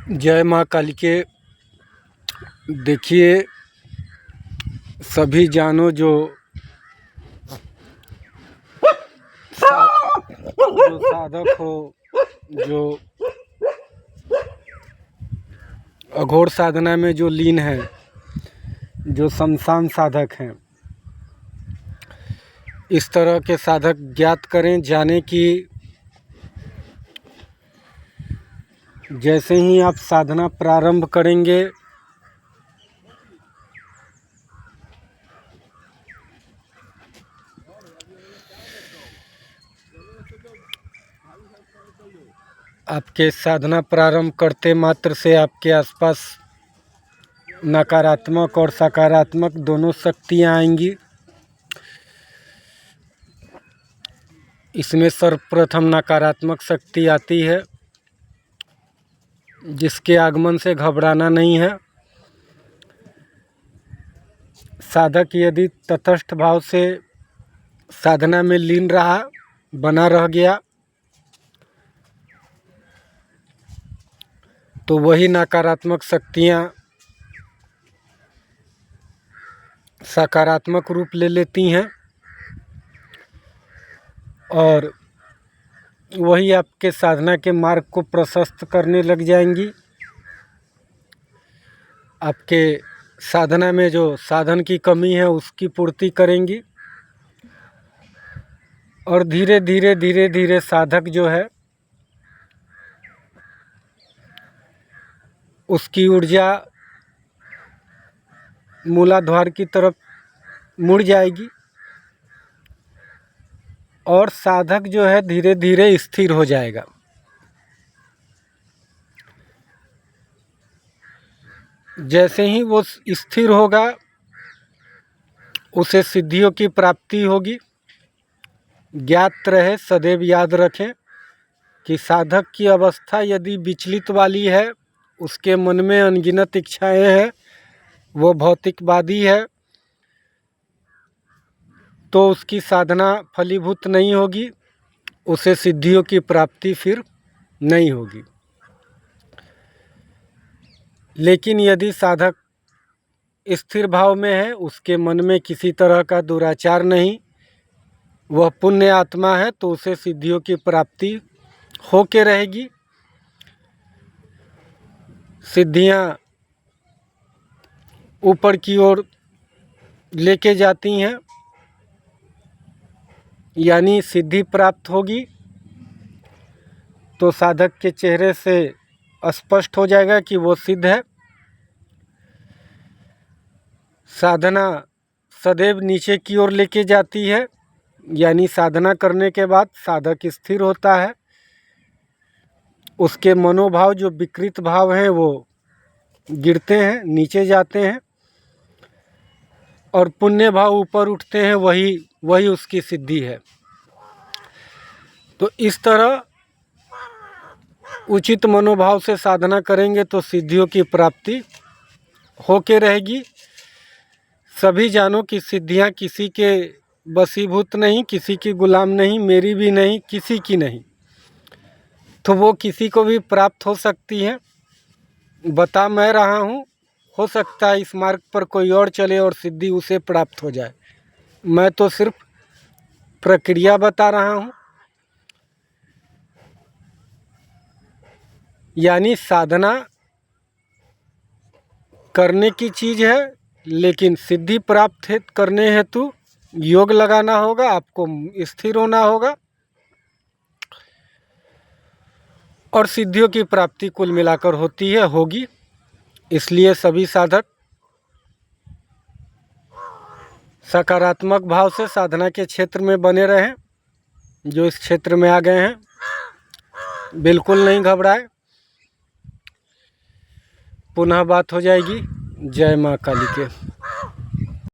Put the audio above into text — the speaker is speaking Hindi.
जय माँ काली के। देखिए, सभी जानो जो साधक हो, जो अघोर साधना में जो लीन है, जो शमशान साधक हैं, इस तरह के साधक ज्ञात करें, जाने कि जैसे ही आप साधना प्रारंभ करेंगे आपके साधना प्रारंभ करते मात्र से आपके आसपास नकारात्मक और सकारात्मक दोनों शक्तियाँ आएंगी। इसमें सर्वप्रथम नकारात्मक शक्ति आती है, जिसके आगमन से घबराना नहीं है। साधक यदि तटस्थ भाव से साधना में लीन रहा, बना रह गया, तो वही नकारात्मक शक्तियाँ सकारात्मक रूप ले लेती हैं और वही आपके साधना के मार्ग को प्रशस्त करने लग जाएंगी। आपके साधना में जो साधन की कमी है उसकी पूर्ति करेंगी और धीरे धीरे साधक जो है उसकी ऊर्जा मूलाधार की तरफ मुड़ जाएगी और साधक जो है धीरे धीरे स्थिर हो जाएगा। जैसे ही वो स्थिर होगा, उसे सिद्धियों की प्राप्ति होगी। ज्ञात रहे, सदैव याद रखें कि साधक की अवस्था यदि विचलित वाली है, उसके मन में अनगिनत इच्छाएं हैं, वो भौतिकवादी है, तो उसकी साधना फलीभूत नहीं होगी, उसे सिद्धियों की प्राप्ति फिर नहीं होगी। लेकिन यदि साधक स्थिर भाव में है, उसके मन में किसी तरह का दुराचार नहीं, वह पुण्य आत्मा है, तो उसे सिद्धियों की प्राप्ति होके रहेगी। सिद्धियां ऊपर की ओर लेके जाती हैं, यानी सिद्धि प्राप्त होगी तो साधक के चेहरे से स्पष्ट हो जाएगा कि वो सिद्ध है। साधना सदैव नीचे की ओर लेके जाती है, यानी साधना करने के बाद साधक स्थिर होता है, उसके मनोभाव जो विकृत भाव हैं वो गिरते हैं, नीचे जाते हैं और पुण्य भाव ऊपर उठते हैं, वही उसकी सिद्धि है। तो इस तरह उचित मनोभाव से साधना करेंगे तो सिद्धियों की प्राप्ति होके रहेगी। सभी जानो कि सिद्धियां किसी के वशीभूत नहीं, किसी की गुलाम नहीं, मेरी भी नहीं, किसी की नहीं, तो वो किसी को भी प्राप्त हो सकती हैं। बता मैं रहा हूँ, हो सकता है इस मार्ग पर कोई और चले और सिद्धि उसे प्राप्त हो जाए। मैं तो सिर्फ प्रक्रिया बता रहा हूँ। यानी साधना करने की चीज़ है, लेकिन सिद्धि प्राप्त करने हेतु योग लगाना होगा, आपको स्थिर होना होगा और सिद्धियों की प्राप्ति कुल मिलाकर होती है, होगी। इसलिए सभी साधक सकारात्मक भाव से साधना के क्षेत्र में बने रहें। जो इस क्षेत्र में आ गए हैं, बिल्कुल नहीं घबराए, पुनः बात हो जाएगी। जय माँ काली के।